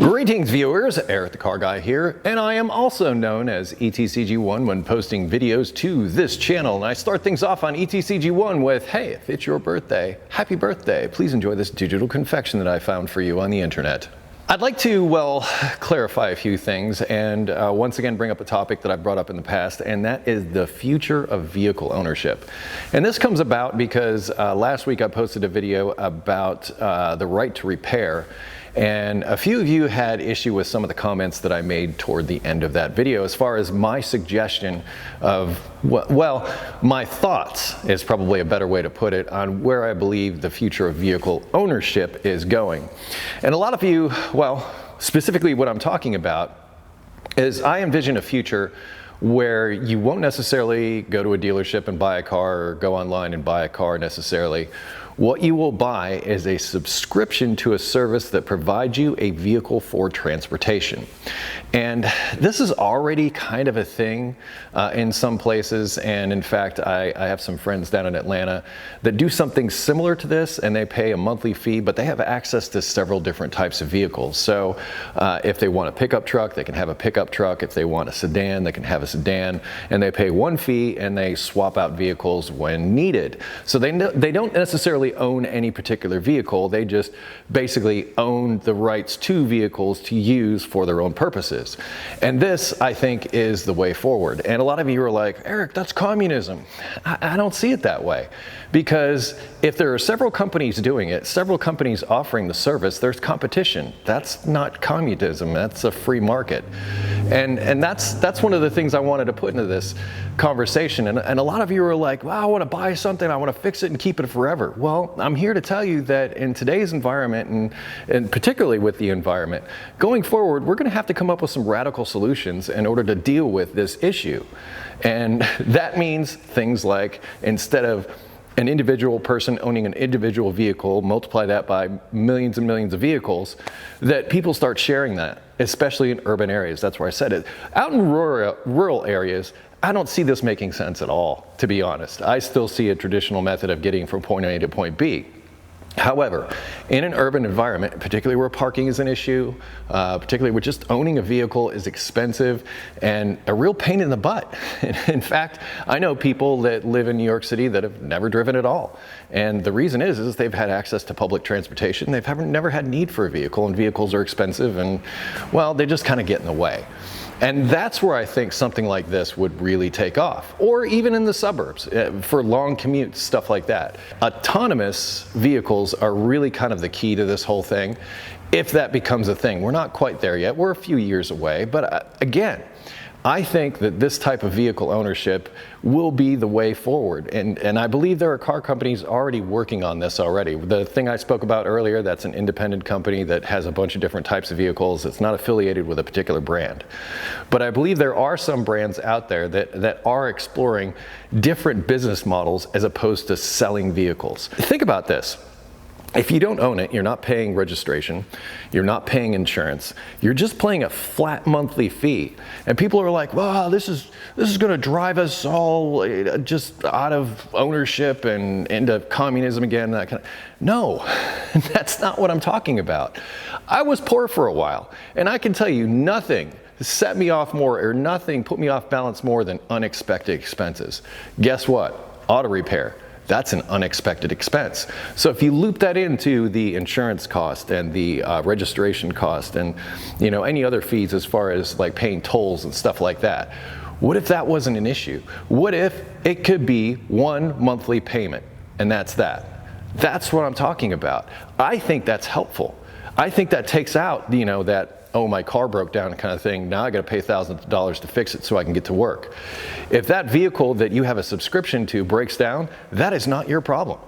Greetings viewers, Eric the Car Guy here, and I am also known as ETCG1 when posting videos to this channel. And I start things off on ETCG1 with, hey, if it's your birthday, happy birthday. Please enjoy this digital confection that I found for you on the internet. I'd like to, clarify a few things and once again bring up a topic that I've brought up in the past, and that is the future of vehicle ownership. And this comes about because last week I posted a video about the right to repair. And a few of you had issue with some of the comments that I made toward the end of that video as far as my suggestion of, my thoughts is probably a better way to put it on where I believe the future of vehicle ownership is going. And a lot of you, specifically what I'm talking about is I envision a future where you won't necessarily go to a dealership and buy a car or go online and buy a car necessarily. What you will buy is a subscription to a service that provides you a vehicle for transportation. And this is already kind of a thing in some places. And in fact, I have some friends down in Atlanta that do something similar to this, and they pay a monthly fee, but they have access to several different types of vehicles. So if they want a pickup truck, they can have a pickup truck. If they want a sedan, they can have a sedan, and they pay one fee and they swap out vehicles when needed. So they don't necessarily own any particular vehicle. They just basically own the rights to vehicles to use for their own purposes. And this, I think, is the way forward. And a lot of you are like, Eric, that's communism. I don't see it that way. Because if there are several companies doing it, several companies offering the service, there's competition. That's not communism, that's a free market. And that's one of the things I wanted to put into this conversation. And a lot of you are like, well, I want to buy something, I want to fix it and keep it forever. Well, I'm here to tell you that in today's environment, and particularly with the environment, going forward, we're going to have to come up with some radical solutions in order to deal with this issue. And that means things like, instead of an individual person owning an individual vehicle, multiply that by millions and millions of vehicles, that people start sharing that, especially in urban areas. That's where I said it. Out in rural areas, I don't see this making sense at all, to be honest. I still see a traditional method of getting from point A to point B. However, in an urban environment, particularly where parking is an issue, particularly where just owning a vehicle is expensive and a real pain in the butt. In fact, I know people that live in New York City that have never driven at all. And the reason is they've had access to public transportation. They've never had need for a vehicle, and vehicles are expensive, and they just kind of get in the way. And that's where I think something like this would really take off, or even in the suburbs for long commutes, stuff like that. Autonomous vehicles are really kind of the key to this whole thing, if that becomes a thing. We're not quite there yet. We're a few years away, but again, I think that this type of vehicle ownership will be the way forward. And I believe there are car companies already working on this already. The thing I spoke about earlier, that's an independent company that has a bunch of different types of vehicles. It's not affiliated with a particular brand. But I believe there are some brands out there that are exploring different business models as opposed to selling vehicles. Think about this. If you don't own it, you're not paying registration, you're not paying insurance, you're just paying a flat monthly fee. And people are like, wow, this is going to drive us all just out of ownership and into communism again. That kind of. No, that's not what I'm talking about. I was poor for a while, and I can tell you nothing set me off more, or nothing put me off balance more than unexpected expenses. Guess what? Auto repair. That's an unexpected expense. So if you loop that into the insurance cost and the registration cost and any other fees as far as like paying tolls and stuff like that, what if that wasn't an issue? What if it could be one monthly payment and that's that? That's what I'm talking about. I think that's helpful. I think that takes out that, oh, my car broke down kind of thing. Now I got to pay thousands of dollars to fix it so I can get to work. If that vehicle that you have a subscription to breaks down, that is not your problem.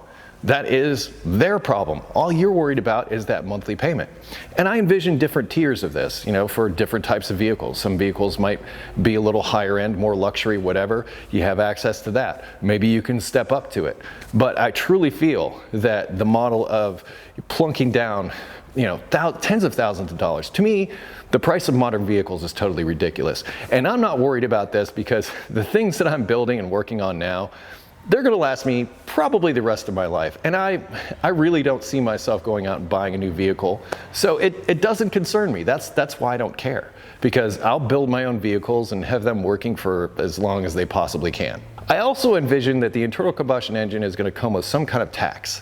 That is their problem. All you're worried about is that monthly payment. And I envision different tiers of this, for different types of vehicles. Some vehicles might be a little higher end, more luxury, whatever. You have access to that. Maybe you can step up to it. But I truly feel that the model of plunking down tens of thousands of dollars. To me, the price of modern vehicles is totally ridiculous. And I'm not worried about this because the things that I'm building and working on now, they're going to last me probably the rest of my life. And I really don't see myself going out and buying a new vehicle. So it doesn't concern me. That's why I don't care, because I'll build my own vehicles and have them working for as long as they possibly can. I also envision that the internal combustion engine is going to come with some kind of tax,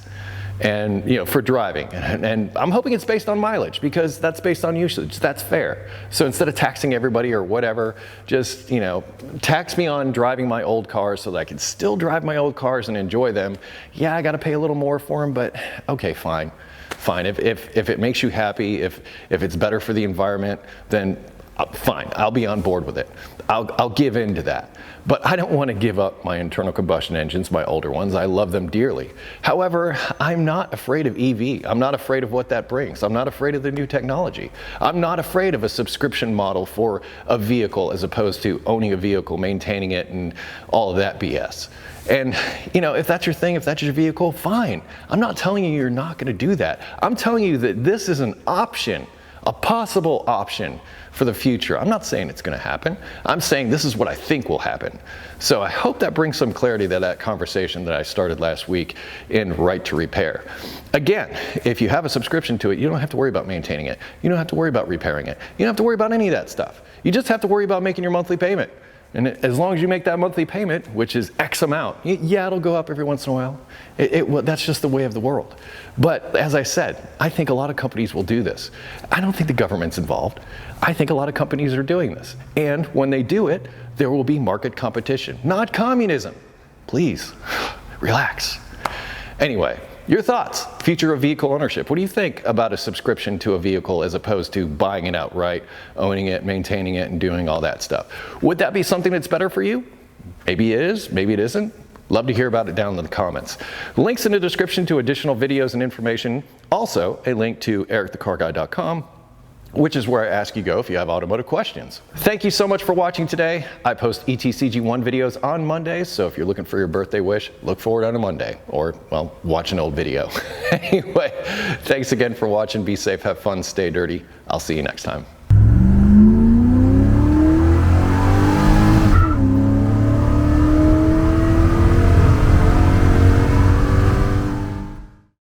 and for driving, and I'm hoping it's based on mileage, because that's based on usage. That's fair. So instead of taxing everybody or whatever, just tax me on driving my old cars so that I can still drive my old cars and enjoy them. Yeah, I got to pay a little more for them, but okay, fine. If it makes you happy, if it's better for the environment, then fine, I'll be on board with it. I'll give in to that. But I don't want to give up my internal combustion engines, my older ones. I love them dearly. However, I'm not afraid of EV. I'm not afraid of what that brings. I'm not afraid of the new technology. I'm not afraid of a subscription model for a vehicle as opposed to owning a vehicle, maintaining it, and all of that BS. And if that's your thing, if that's your vehicle, fine. I'm not telling you you're not going to do that. I'm telling you that this is an option, a possible option for the future. I'm not saying it's going to happen. I'm saying this is what I think will happen. So I hope that brings some clarity to that conversation that I started last week in Right to Repair. Again, if you have a subscription to it, you don't have to worry about maintaining it. You don't have to worry about repairing it. You don't have to worry about any of that stuff. You just have to worry about making your monthly payment. And as long as you make that monthly payment, which is X amount, yeah, it'll go up every once in a while. Well, that's just the way of the world. But as I said, I think a lot of companies will do this. I don't think the government's involved. I think a lot of companies are doing this. And when they do it, there will be market competition, not communism. Please, relax. Anyway, your thoughts, future of vehicle ownership. What do you think about a subscription to a vehicle as opposed to buying it outright, owning it, maintaining it, and doing all that stuff? Would that be something that's better for you? Maybe it is, maybe it isn't. Love to hear about it down in the comments. Links in the description to additional videos and information. Also, a link to ericthecarguy.com, which is where I ask you go if you have automotive questions. Thank you so much for watching today. I post ETCG1 videos on Mondays, so if you're looking for your birthday wish, look forward on a Monday, or, well, watch an old video. Anyway, thanks again for watching. Be safe, have fun, stay dirty. I'll see you next time.